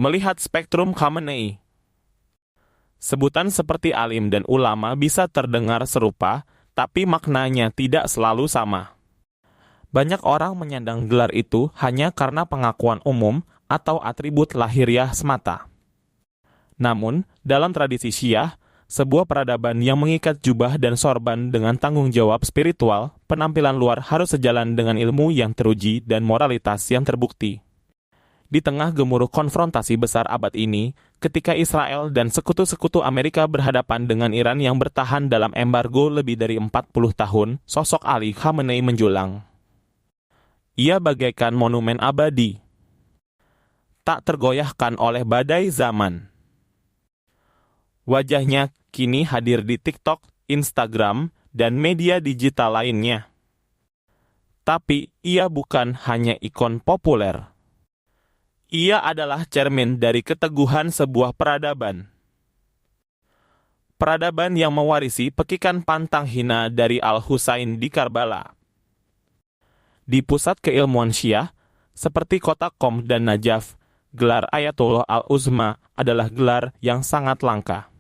Melihat spektrum Khamenei, sebutan seperti alim dan ulama bisa terdengar serupa, tapi maknanya tidak selalu sama. Banyak orang menyandang gelar itu hanya karena pengakuan umum atau atribut lahiriah semata. Namun, dalam tradisi Syiah, sebuah peradaban yang mengikat jubah dan sorban dengan tanggung jawab spiritual, penampilan luar harus sejalan dengan ilmu yang teruji dan moralitas yang terbukti. Di tengah gemuruh konfrontasi besar abad ini, ketika Israel dan sekutu-sekutu Amerika berhadapan dengan Iran yang bertahan dalam embargo lebih dari 40 tahun, sosok Ali Khamenei menjulang. Ia bagaikan monumen abadi, tak tergoyahkan oleh badai zaman. Wajahnya kini hadir di TikTok, Instagram, dan media digital lainnya. Tapi ia bukan hanya ikon populer. Ia adalah cermin dari keteguhan sebuah peradaban. Peradaban yang mewarisi pekikan pantang hina dari Al-Husain di Karbala. Di pusat keilmuan Syiah, seperti kota Qom dan Najaf, gelar Ayatullah Al-Uzma adalah gelar yang sangat langka.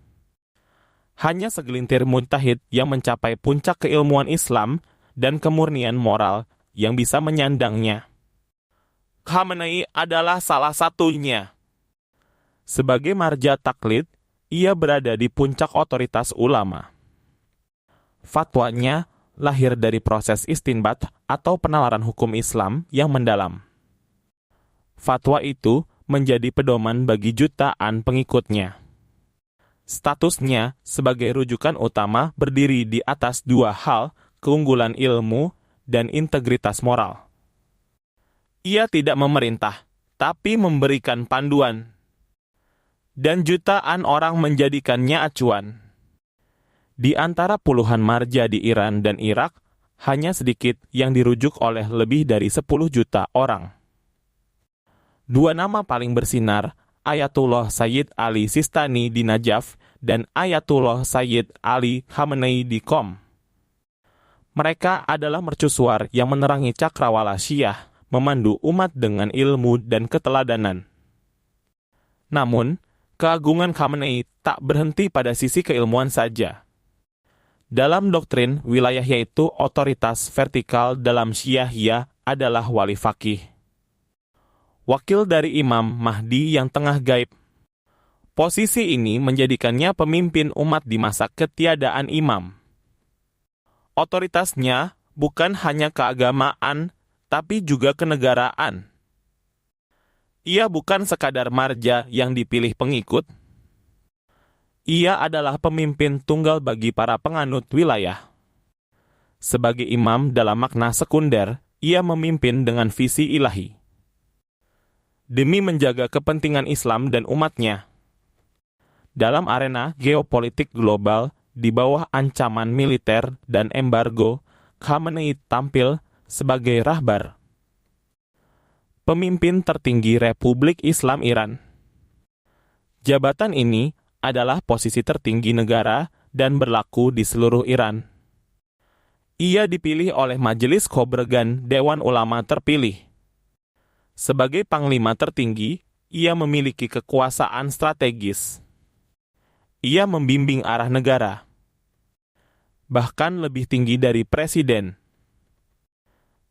Hanya segelintir mujtahid yang mencapai puncak keilmuan Islam dan kemurnian moral yang bisa menyandangnya. Khamenei adalah salah satunya. Sebagai marja taklid, ia berada di puncak otoritas ulama. Fatwanya lahir dari proses istinbat atau penalaran hukum Islam yang mendalam. Fatwa itu menjadi pedoman bagi jutaan pengikutnya. Statusnya sebagai rujukan utama berdiri di atas dua hal, keunggulan ilmu dan integritas moral. Ia tidak memerintah, tapi memberikan panduan. Dan jutaan orang menjadikannya acuan. Di antara puluhan marja di Iran dan Irak, hanya sedikit yang dirujuk oleh lebih dari 10 juta orang. Dua nama paling bersinar, Ayatullah Sayyid Ali Sistani di Najaf dan Ayatullah Sayyid Ali Khamenei di Qom. Mereka adalah mercusuar yang menerangi cakrawala Syiah, memandu umat dengan ilmu dan keteladanan. Namun, keagungan Khamenei tak berhenti pada sisi keilmuan saja. Dalam doktrin, wilayah yaitu otoritas vertikal dalam Syiahiyah adalah wali faqih. Wakil dari Imam Mahdi yang tengah gaib. Posisi ini menjadikannya pemimpin umat di masa ketiadaan imam. Otoritasnya bukan hanya keagamaan, tapi juga kenegaraan. Ia bukan sekadar marja yang dipilih pengikut. Ia adalah pemimpin tunggal bagi para penganut wilayah. Sebagai imam dalam makna sekunder, ia memimpin dengan visi ilahi. Demi menjaga kepentingan Islam dan umatnya. Dalam arena geopolitik global, di bawah ancaman militer dan embargo, Khamenei tampil sebagai rahbar, pemimpin tertinggi Republik Islam Iran. Jabatan ini adalah posisi tertinggi negara dan berlaku di seluruh Iran. Ia dipilih oleh Majelis Khobregan Dewan Ulama terpilih. Sebagai panglima tertinggi, ia memiliki kekuasaan strategis. Ia membimbing arah negara, bahkan lebih tinggi dari presiden.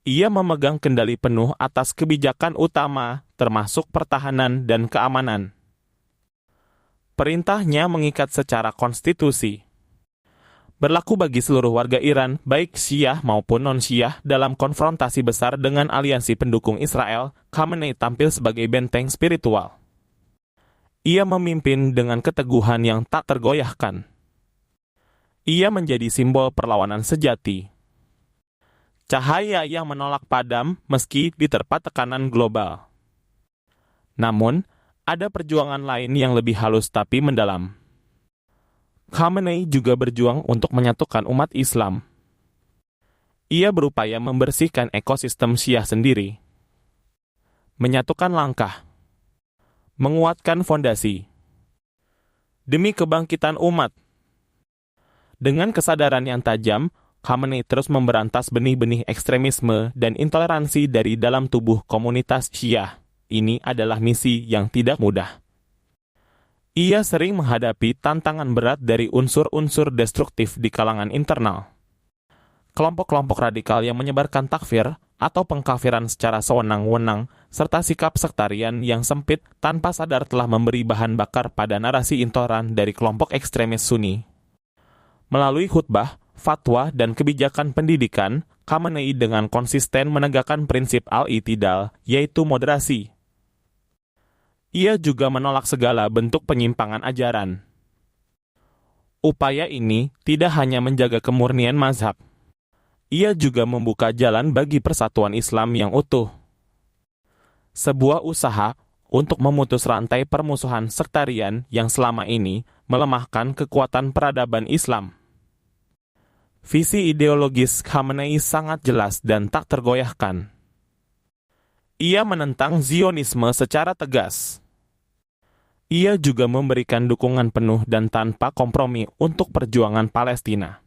Ia memegang kendali penuh atas kebijakan utama, termasuk pertahanan dan keamanan. Perintahnya mengikat secara konstitusi. Berlaku bagi seluruh warga Iran, baik Syiah maupun non-Syiah, dalam konfrontasi besar dengan aliansi pendukung Israel. Khamenei tampil sebagai benteng spiritual. Ia memimpin dengan keteguhan yang tak tergoyahkan. Ia menjadi simbol perlawanan sejati. Cahaya yang menolak padam meski diterpa tekanan global. Namun, ada perjuangan lain yang lebih halus tapi mendalam. Khamenei juga berjuang untuk menyatukan umat Islam. Ia berupaya membersihkan ekosistem Syiah sendiri. Menyatukan langkah. Menguatkan fondasi. Demi kebangkitan umat. Dengan kesadaran yang tajam, Khamenei terus memberantas benih-benih ekstremisme dan intoleransi dari dalam tubuh komunitas Syiah. ini adalah misi yang tidak mudah. Ia sering menghadapi tantangan berat dari unsur-unsur destruktif di kalangan internal. Kelompok-kelompok radikal yang menyebarkan takfir atau pengkafiran secara sewenang-wenang, serta sikap sektarian yang sempit tanpa sadar telah memberi bahan bakar pada narasi intoleran dari kelompok ekstremis Sunni. Melalui khutbah, fatwa, dan kebijakan pendidikan, Khamenei dengan konsisten menegakkan prinsip al-i'tidal, yaitu moderasi. Ia juga menolak segala bentuk penyimpangan ajaran. Upaya ini tidak hanya menjaga kemurnian mazhab, ia juga membuka jalan bagi persatuan Islam yang utuh. Sebuah usaha untuk memutus rantai permusuhan sektarian yang selama ini melemahkan kekuatan peradaban Islam. Visi ideologis Khamenei sangat jelas dan tak tergoyahkan. Ia menentang Zionisme secara tegas. Ia juga memberikan dukungan penuh dan tanpa kompromi untuk perjuangan Palestina.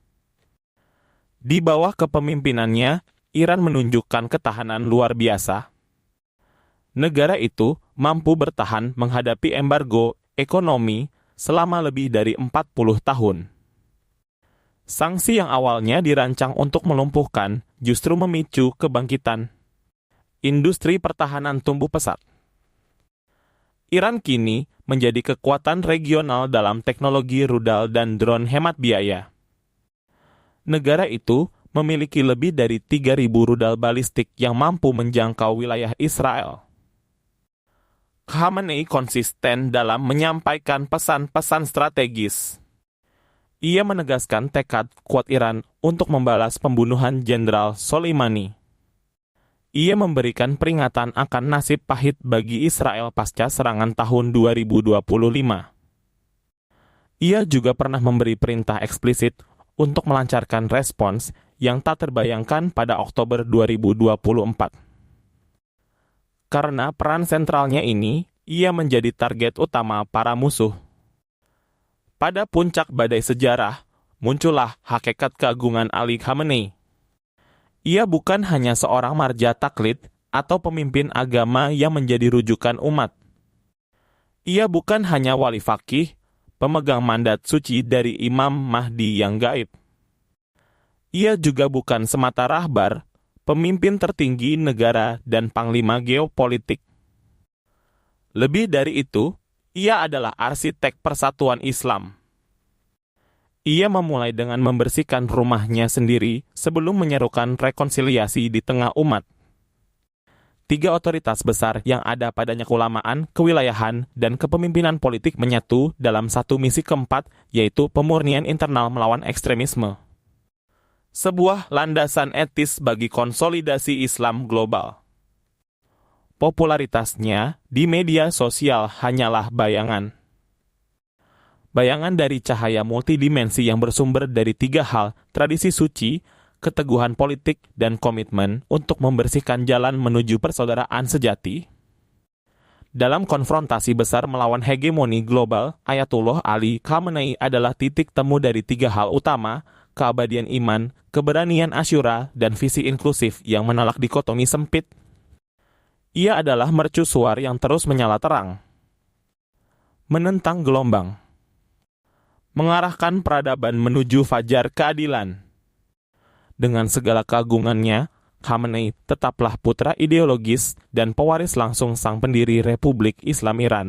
Di bawah kepemimpinannya, Iran menunjukkan ketahanan luar biasa. Negara itu mampu bertahan menghadapi embargo ekonomi selama lebih dari 40 tahun. Sanksi yang awalnya dirancang untuk melumpuhkan justru memicu kebangkitan. Industri pertahanan tumbuh pesat. Iran kini menjadi kekuatan regional dalam teknologi rudal dan drone hemat biaya. Negara itu memiliki lebih dari 3.000 rudal balistik yang mampu menjangkau wilayah Israel. Khamenei konsisten dalam menyampaikan pesan-pesan strategis. Ia menegaskan tekad kuat Iran untuk membalas pembunuhan Jenderal Soleimani. Ia memberikan peringatan akan nasib pahit bagi Israel pasca serangan tahun 2025. Ia juga pernah memberi perintah eksplisit untuk melancarkan respons yang tak terbayangkan pada Oktober 2024. Karena peran sentralnya ini, ia menjadi target utama para musuh. Pada puncak badai sejarah, muncullah hakikat keagungan Ali Khamenei. Ia bukan hanya seorang marja taklid atau pemimpin agama yang menjadi rujukan umat. Ia bukan hanya wali faqih, pemegang mandat suci dari Imam Mahdi yang gaib. Ia juga bukan semata rahbar, pemimpin tertinggi negara dan panglima geopolitik. Lebih dari itu, ia adalah arsitek persatuan Islam. Ia memulai dengan membersihkan rumahnya sendiri sebelum menyerukan rekonsiliasi di tengah umat. 3 otoritas besar yang ada padanya keulamaan, kewilayahan, dan kepemimpinan politik menyatu dalam satu misi keempat, yaitu pemurnian internal melawan ekstremisme. Sebuah landasan etis bagi konsolidasi Islam global. Popularitasnya di media sosial hanyalah bayangan. Bayangan dari cahaya multidimensi yang bersumber dari 3 hal, tradisi suci, keteguhan politik, dan komitmen untuk membersihkan jalan menuju persaudaraan sejati. Dalam konfrontasi besar melawan hegemoni global, Ayatullah Ali Khamenei adalah titik temu dari 3 hal utama, keabadian iman, keberanian Asyura, dan visi inklusif yang menolak dikotomi sempit. Ia adalah mercusuar yang terus menyala terang. Menentang gelombang. Mengarahkan peradaban menuju fajar keadilan. Dengan segala keagungannya, Khamenei tetaplah putra ideologis dan pewaris langsung sang pendiri Republik Islam Iran,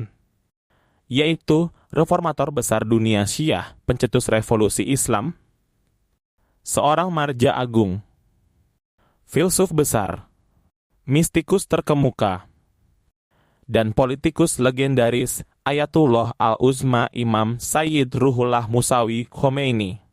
yaitu reformator besar dunia Syiah, pencetus revolusi Islam, seorang marja agung, filsuf besar, mistikus terkemuka, dan politikus legendaris Ayatullah Al-Uzma Imam Sayyid Ruhullah Musawi Khomeini.